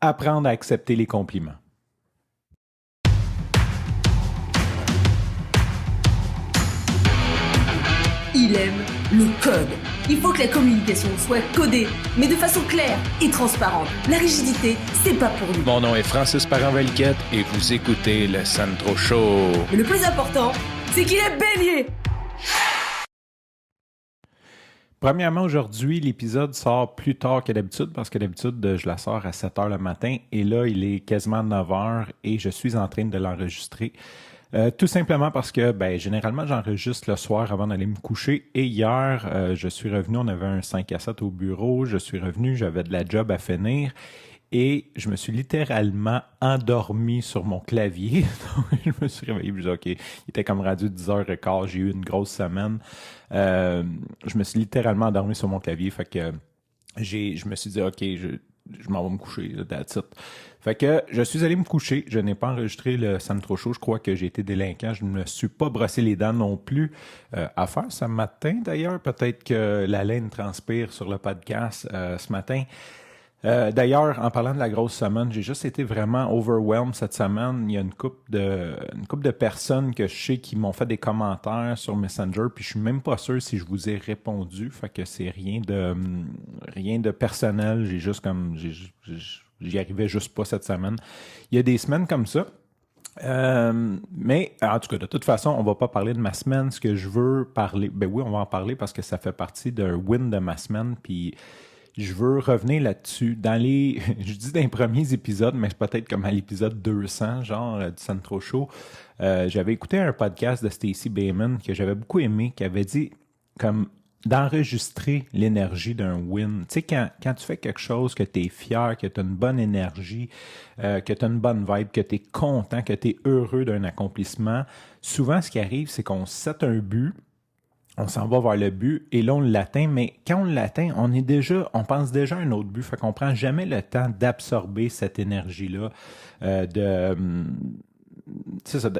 Apprendre à accepter les compliments. Il aime le code. Il faut que la communication soit codée, mais de façon claire et transparente. La rigidité, c'est pas pour nous. Mon nom est Francis Parent-Valquette et vous écoutez le Sandro Show. Mais le plus important, c'est qu'il est bélier. Premièrement, aujourd'hui, l'épisode sort plus tard que d'habitude parce que d'habitude, je la sors à 7 h le matin et là, il est quasiment 9 h et je suis en train de l'enregistrer. Tout simplement parce que, généralement, j'enregistre le soir avant d'aller me coucher. Et hier, je suis revenu, on avait un 5 à 7 au bureau. Je suis revenu, j'avais de la job à finir. Et je me suis littéralement endormi sur mon clavier. Donc, je me suis réveillé, je me suis dit, OK, il était comme rendu 10h15, j'ai eu une grosse semaine. Je me suis littéralement endormi sur mon clavier. Fait que je me suis dit, OK, je m'en vais me coucher, that's it. Fait que je suis allé me coucher, je n'ai pas enregistré le Ça me trop chaud, je crois que j'ai été délinquant, je ne me suis pas brossé les dents non plus à faire ce matin d'ailleurs, peut-être que la laine transpire sur le podcast ce matin. D'ailleurs, en parlant de la grosse semaine, j'ai juste été vraiment overwhelmed cette semaine. Il y a une couple de personnes que je sais qui m'ont fait des commentaires sur Messenger, puis je suis même pas sûr si je vous ai répondu. Fait que c'est rien de personnel. J'ai juste comme j'y arrivais juste pas cette semaine. Il y a des semaines comme ça. Mais en tout cas, de toute façon, on va pas parler de ma semaine. Ce que je veux parler, ben oui, on va en parler parce que ça fait partie d'un win de ma semaine. Puis je veux revenir là-dessus. Je dis dans les premiers épisodes, mais peut-être comme à l'épisode 200, genre du Sandro Show, j'avais écouté un podcast de Stacey Bayman que j'avais beaucoup aimé, qui avait dit comme d'enregistrer l'énergie d'un win. Tu sais, quand tu fais quelque chose, que tu es fier, que tu as une bonne énergie, que tu as une bonne vibe, que tu es content, que tu es heureux d'un accomplissement, souvent ce qui arrive, c'est qu'on set un but, on s'en va vers le but et là, on l'atteint. Mais quand on l'atteint, on pense déjà à un autre but. Fait qu'on prend jamais le temps d'absorber cette énergie-là,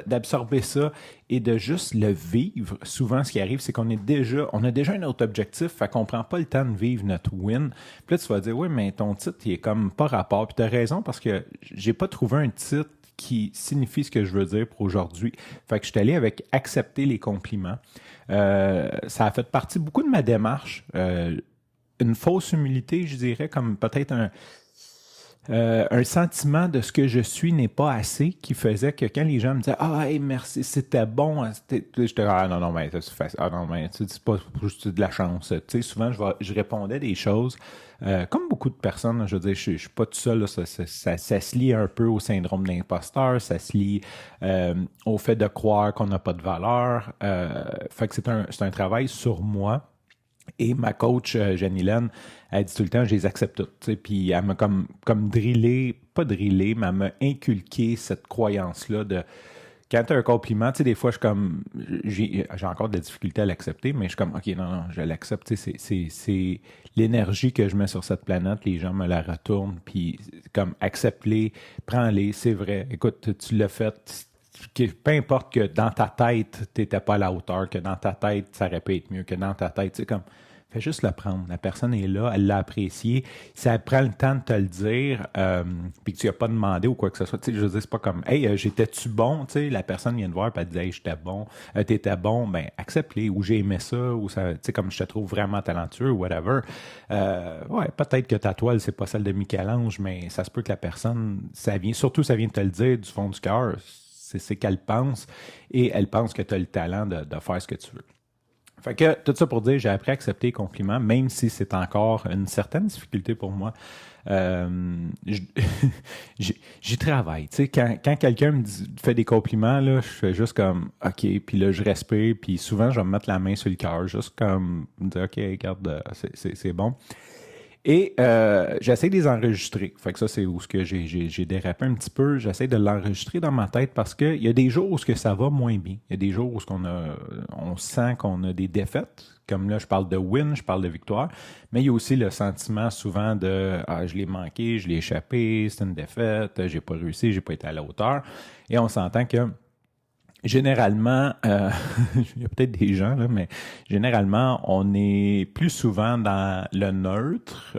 d'absorber ça et de juste le vivre. Souvent, ce qui arrive, c'est on a déjà un autre objectif. Fait qu'on prend pas le temps de vivre notre win. Puis là, tu vas dire, oui, mais ton titre, il est comme pas rapport. Puis tu as raison parce que j'ai pas trouvé un titre qui signifie ce que je veux dire pour aujourd'hui. Fait que je suis allé avec accepter les compliments. Ça a fait partie beaucoup de ma démarche. Une fausse humilité, je dirais, comme peut-être un sentiment de ce que je suis n'est pas assez, qui faisait que quand les gens me disaient « Ah, hey, merci, c'était bon », j'étais « Ah non, mais ça se fait. Ah non, mais c'est pas juste de la chance. » Tu sais, souvent, je répondais des choses, comme beaucoup de personnes, je veux dire, je suis pas tout seul, là, ça se lie un peu au syndrome d'imposteur, ça se lie au fait de croire qu'on n'a pas de valeur. Fait que c'est un travail sur moi. Et ma coach, Jeanne-Hélène, elle dit tout le temps, je les accepte toutes. Puis elle m'a comme drillé, pas drillé, mais elle m'a inculqué cette croyance-là de quand tu as un compliment, tu sais, des fois, j'ai encore de la difficulté à l'accepter, mais je suis comme, OK, non, je l'accepte. C'est l'énergie que je mets sur cette planète, les gens me la retournent, puis comme, accepte-les, prends-les, c'est vrai. Écoute, tu l'as fait. Peu importe que dans ta tête, tu n'étais pas à la hauteur, que dans ta tête, ça aurait pu être mieux, que dans ta tête, tu sais, comme, fais juste le prendre. La personne est là, elle l'a apprécié. Si elle prend le temps de te le dire, puis que tu n'as pas demandé ou quoi que ce soit, tu sais, je veux dire, c'est pas comme, hey, j'étais-tu bon, tu sais, la personne vient te voir, puis elle te dit, hey, j'étais bon, t'étais bon, ben, accepte-les, ou j'ai aimé ça, ou ça, tu sais, comme je te trouve vraiment talentueux, ou whatever. Ouais, peut-être que ta toile, c'est pas celle de Michel-Ange, mais ça se peut que la personne, ça vient de te le dire du fond du cœur. C'est qu'elle pense et elle pense que tu as le talent de faire ce que tu veux. Fait que tout ça pour dire, j'ai appris à accepter les compliments, même si c'est encore une certaine difficulté pour moi. J'y travaille. Tu sais, quand quelqu'un fait des compliments, là, je fais juste comme OK, puis là, je respire, puis souvent, je vais me mettre la main sur le cœur, juste comme me dire OK, regarde, c'est bon. Et j'essaie de les enregistrer. Fait que ça, c'est où ce que j'ai dérapé un petit peu. J'essaie de l'enregistrer dans ma tête parce qu'il y a des jours où ça va moins bien. Il y a des jours où on sent qu'on a des défaites. Comme là, je parle de win, je parle de victoire. Mais il y a aussi le sentiment souvent de « Ah, je l'ai manqué, je l'ai échappé, c'est une défaite, j'ai pas réussi, j'ai pas été à la hauteur. » Et on s'entend que Généralement, il y a peut-être des gens, là, mais généralement, on est plus souvent dans le neutre,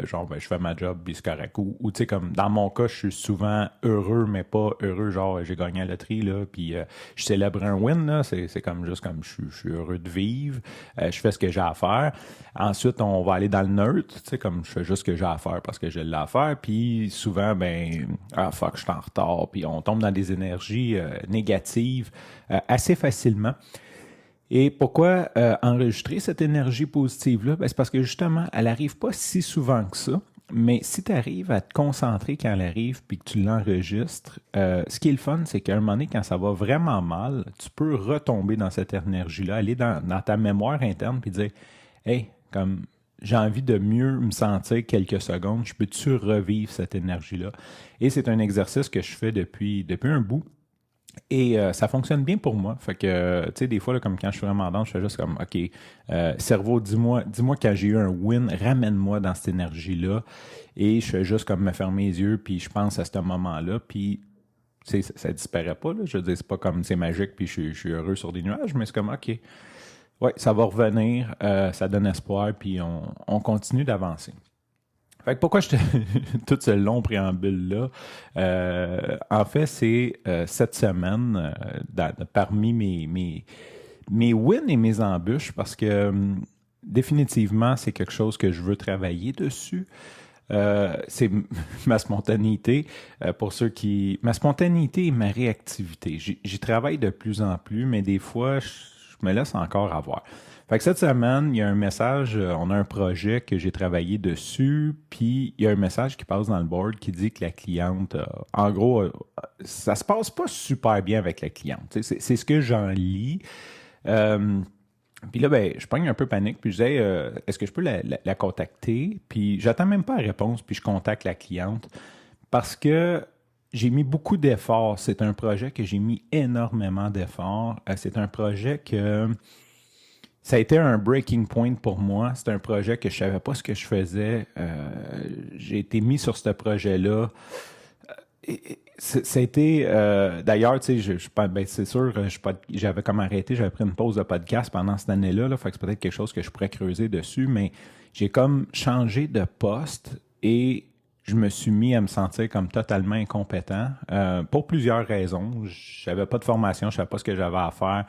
genre, ben, je fais ma job, puis c'est correct. Ou tu sais, comme dans mon cas, je suis souvent heureux, mais pas heureux, genre, j'ai gagné à la loterie, là, puis je célèbre un win, là, c'est comme juste comme je suis heureux de vivre, je fais ce que j'ai à faire. Ensuite, on va aller dans le neutre, tu sais, comme je fais juste ce que j'ai à faire parce que j'ai l'ai à faire, puis souvent, ben, ah fuck, je suis en retard, puis on tombe dans des énergies négatives assez facilement. Et pourquoi enregistrer cette énergie positive-là? Ben, c'est parce que justement, elle n'arrive pas si souvent que ça. Mais si tu arrives à te concentrer quand elle arrive puis que tu l'enregistres, ce qui est le fun, c'est qu'à un moment donné, quand ça va vraiment mal, tu peux retomber dans cette énergie-là, aller dans ta mémoire interne puis dire hey, comme j'ai envie de mieux me sentir quelques secondes, je peux-tu revivre cette énergie-là? Et c'est un exercice que je fais depuis un bout. Et ça fonctionne bien pour moi. Fait que, tu sais, des fois, là, comme quand je suis vraiment down, je fais juste comme, OK, cerveau, dis-moi quand j'ai eu un win, ramène-moi dans cette énergie-là. Et je fais juste comme me fermer les yeux, puis je pense à ce moment-là, puis tu sais, ça disparaît pas, là. Je veux dire, c'est pas comme c'est magique, puis je suis heureux sur des nuages, mais c'est comme, OK, ouais, ça va revenir, ça donne espoir, puis on continue d'avancer. Fait que pourquoi je te tout ce long préambule-là? En fait, c'est cette semaine, parmi mes wins et mes embûches, parce que définitivement, c'est quelque chose que je veux travailler dessus. C'est ma spontanéité. Pour ceux qui... Ma spontanéité et ma réactivité. J'y travaille de plus en plus, mais des fois, je me laisse encore avoir. Fait que cette semaine, il y a un message, on a un projet que j'ai travaillé dessus, puis il y a un message qui passe dans le board qui dit que la cliente, en gros, ça se passe pas super bien avec la cliente. C'est ce que j'en lis. Puis là, ben, je pogne un peu panique, puis je disais, est-ce que je peux la contacter? Puis j'attends même pas la réponse, puis je contacte la cliente parce que j'ai mis beaucoup d'efforts. C'est un projet que j'ai mis énormément d'efforts. C'est un projet que ça a été un breaking point pour moi. C'est un projet que je savais pas ce que je faisais. J'ai été mis sur ce projet-là. Ça a été... d'ailleurs, tu sais, ben, c'est sûr, j'avais comme arrêté, j'avais pris une pause de podcast pendant cette année-là. Là, fait que c'est peut-être quelque chose que je pourrais creuser dessus, mais j'ai comme changé de poste et je me suis mis à me sentir comme totalement incompétent pour plusieurs raisons. J'avais pas de formation, je savais pas ce que j'avais à faire.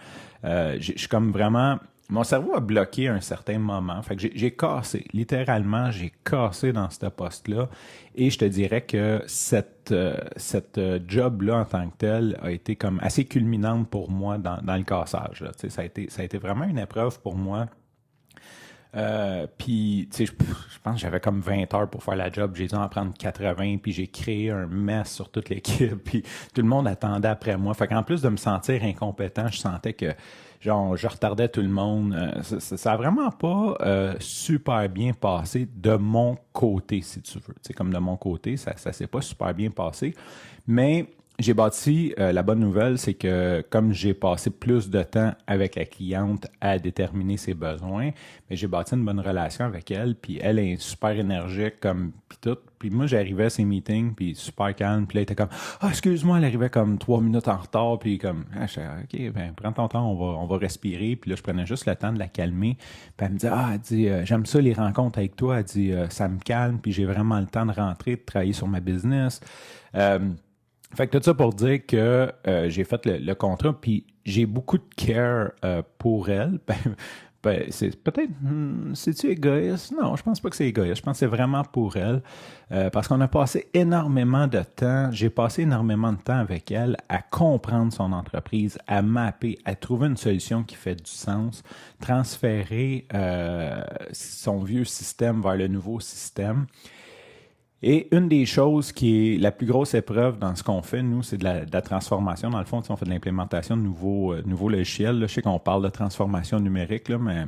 Je suis comme vraiment... Mon cerveau a bloqué à un certain moment. Fait que j'ai cassé. Littéralement, j'ai cassé dans ce poste-là. Et je te dirais que cette job-là en tant que tel a été comme assez culminante pour moi dans le cassage. Là. Ça a été vraiment une épreuve pour moi. Puis, tu sais, je pense que j'avais comme 20 heures pour faire la job. J'ai dû en prendre 80, puis j'ai créé un mess sur toute l'équipe. Puis tout le monde attendait après moi. Fait qu'en plus de me sentir incompétent, je sentais que genre, je retardais tout le monde. Ça a vraiment pas super bien passé de mon côté, si tu veux. Tu sais, comme de mon côté, ça s'est pas super bien passé. Mais j'ai bâti, la bonne nouvelle, c'est que comme j'ai passé plus de temps avec la cliente à déterminer ses besoins, mais j'ai bâti une bonne relation avec elle, puis elle est super énergique, comme, puis tout. Puis moi, j'arrivais à ces meetings, puis super calme, puis là, elle était comme « Ah, excuse-moi, elle arrivait comme 3 minutes en retard, puis comme, je disais, OK, ben, prends ton temps, on va respirer. » Puis là, je prenais juste le temps de la calmer. Puis elle me dit « Ah, elle dit, j'aime ça les rencontres avec toi. » Elle dit « Ça me calme, puis j'ai vraiment le temps de rentrer, de travailler sur ma business. » Fait que tout ça pour dire que j'ai fait le contrat, puis j'ai beaucoup de care pour elle. C'est peut-être, c'est-tu égoïste? Non, je pense pas que c'est égoïste. Je pense que c'est vraiment pour elle. Parce qu'on a passé énormément de temps, j'ai passé énormément de temps avec elle à comprendre son entreprise, à mapper, à trouver une solution qui fait du sens, transférer son vieux système vers le nouveau système. Et une des choses qui est la plus grosse épreuve dans ce qu'on fait, nous, c'est de la transformation. Dans le fond, on fait de l'implémentation de nouveaux logiciels. Là, je sais qu'on parle de transformation numérique, là, mais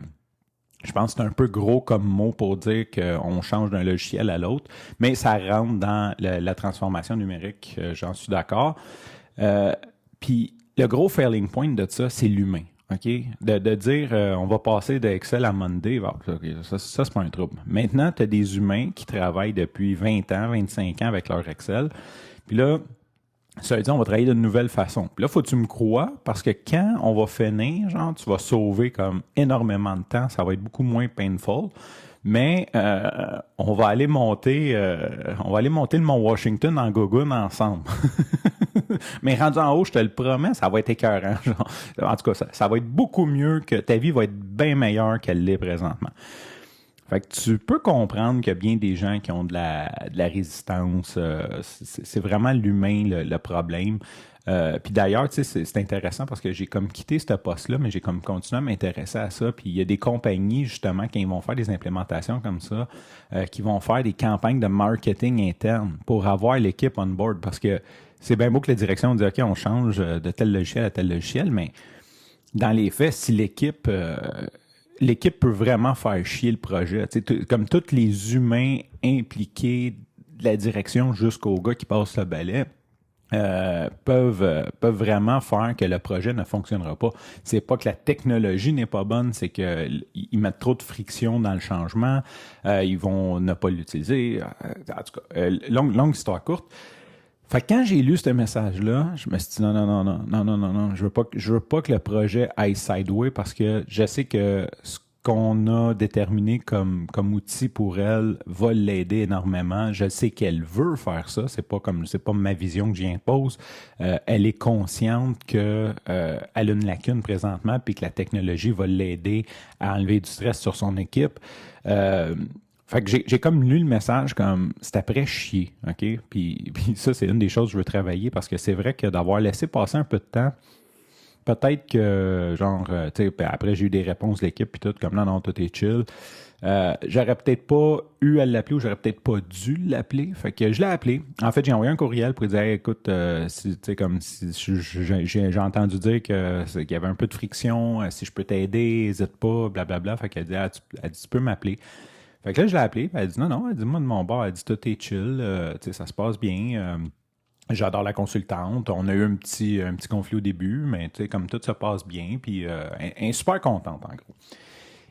je pense que c'est un peu gros comme mot pour dire qu'on change d'un logiciel à l'autre. Mais ça rentre dans la transformation numérique, j'en suis d'accord. Puis le gros failing point de ça, c'est l'humain. OK? De dire on va passer de Excel à Monday, ça c'est pas un trouble. Maintenant, tu as des humains qui travaillent depuis 20 ans, 25 ans avec leur Excel. Puis là, Ça veut dire on va travailler d'une nouvelle façon. Puis là, faut que tu me crois, parce que quand on va finir, genre, tu vas sauver comme énormément de temps, ça va être beaucoup moins painful. Mais on va aller monter le Mont Washington en gogoon ensemble. Mais rendu en haut, je te le promets, ça va être écœurant. Genre. En tout cas, ça va être beaucoup mieux, que ta vie va être bien meilleure qu'elle l'est présentement. Fait que tu peux comprendre qu'il y a bien des gens qui ont de la résistance. C'est vraiment l'humain le problème. Puis d'ailleurs, tu sais, c'est intéressant parce que j'ai comme quitté ce poste-là, mais j'ai comme continué à m'intéresser à ça. Puis il y a des compagnies, justement, qui vont faire des implémentations comme ça, qui vont faire des campagnes de marketing interne pour avoir l'équipe on board. Parce que c'est bien beau que la direction dit, OK, on change de tel logiciel à tel logiciel, mais dans les faits, si l'équipe peut vraiment faire chier le projet. Comme tous les humains impliqués de la direction jusqu'au gars qui passe le balai, peuvent vraiment faire que le projet ne fonctionnera pas. C'est pas que la technologie n'est pas bonne, c'est qu'ils mettent trop de friction dans le changement, ils vont ne pas l'utiliser. En tout cas, longue histoire courte. Fait que quand j'ai lu ce message-là, je me suis dit non, je veux pas que le projet aille sideway parce que je sais que ce qu'on a déterminé comme outil pour elle va l'aider énormément. Je sais qu'elle veut faire ça. C'est pas ma vision que j'y impose. Elle est consciente que elle a une lacune présentement puis que la technologie va l'aider à enlever du stress sur son équipe. Fait que j'ai comme lu le message comme c'est après chier, OK? Puis ça, c'est une des choses que je veux travailler parce que c'est vrai que d'avoir laissé passer un peu de temps, peut-être que, genre, tu sais, après j'ai eu des réponses de l'équipe puis tout, comme non, tout est chill. J'aurais peut-être pas eu à l'appeler ou j'aurais peut-être pas dû l'appeler. Fait que je l'ai appelé. En fait, j'ai envoyé un courriel pour lui dire, hey, écoute, tu sais, comme si j'ai entendu dire qu'il y avait un peu de friction, si je peux t'aider, n'hésite pas, blablabla. Fait qu'elle dit, elle dit, tu peux m'appeler. Fait que là, je l'ai appelé, elle dit non, elle dit, moi de mon bord, elle dit, tout est chill, tu sais, ça se passe bien. J'adore la consultante. On a eu un petit conflit au début, mais tu sais, comme tout se passe bien, puis elle est super contente, en gros.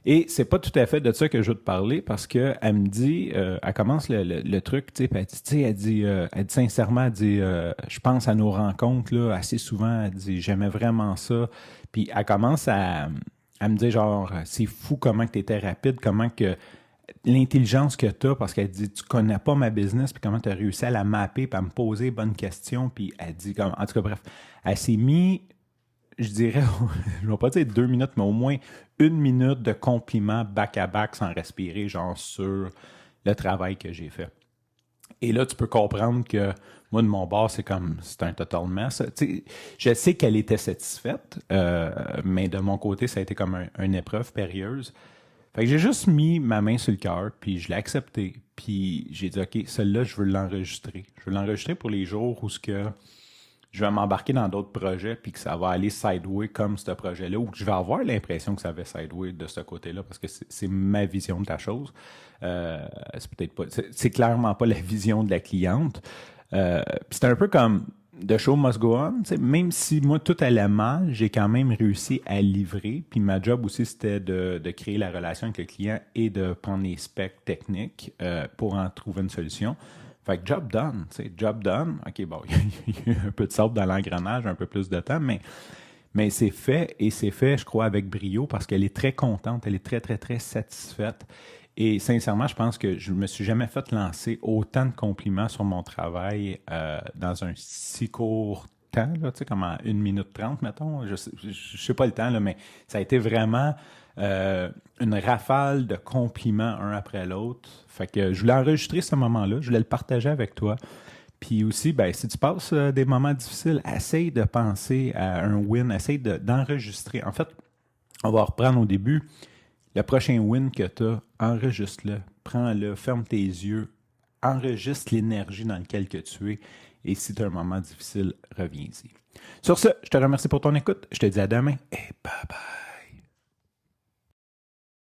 Et c'est pas tout à fait de ça que je veux te parler, parce que elle me dit, elle commence le truc, tu sais, elle dit sincèrement, elle dit, je pense à nos rencontres, là, assez souvent, elle dit, j'aimais vraiment ça. Puis elle commence à me dire, genre, c'est fou comment que t'étais rapide, comment que l'intelligence que tu as, parce qu'elle dit tu connais pas ma business, puis comment tu as réussi à la mapper, puis à me poser les bonnes questions, puis elle dit comme, en tout cas bref, elle s'est mis, je dirais, je ne vais pas dire 2 minutes, mais au moins 1 minute de compliments back-à-back sans respirer, genre sur le travail que j'ai fait. Et là, tu peux comprendre que moi, de mon bord, c'est un total mess. Tu sais, je sais qu'elle était satisfaite, mais de mon côté, ça a été comme une épreuve périlleuse. Fait que j'ai juste mis ma main sur le cœur, puis je l'ai accepté. Puis j'ai dit, OK, celle-là, je veux l'enregistrer. Je veux l'enregistrer pour les jours où je vais m'embarquer dans d'autres projets, puis que ça va aller sideway comme ce projet-là, ou que je vais avoir l'impression que ça va sideway de ce côté-là, parce que c'est ma vision de la chose. C'est peut-être pas, c'est clairement pas la vision de la cliente. Puis c'est un peu comme The show must go on. Même si moi, tout allait mal, j'ai quand même réussi à livrer. Puis ma job aussi, c'était de créer la relation avec le client et de prendre les specs techniques pour en trouver une solution. Fait que job done. Job done. OK, bon, il y a un peu de sable dans l'engrenage, un peu plus de temps, mais c'est fait. Et c'est fait, je crois, avec brio parce qu'elle est très contente. Elle est très, très, très satisfaite. Et sincèrement, je pense que je me suis jamais fait lancer autant de compliments sur mon travail dans un si court temps, là, tu sais, comme en 1 minute 30, mettons. Je sais pas le temps, là, mais ça a été vraiment une rafale de compliments un après l'autre. Fait que je voulais enregistrer ce moment-là, je voulais le partager avec toi. Puis aussi, ben, si tu passes des moments difficiles, essaye de penser à un win, essaye d'enregistrer. En fait, on va reprendre au début. Le prochain win que tu as, enregistre-le, prends-le, ferme tes yeux, enregistre l'énergie dans laquelle que tu es et si tu as un moment difficile, reviens-y. Sur ce, je te remercie pour ton écoute. Je te dis à demain et bye bye.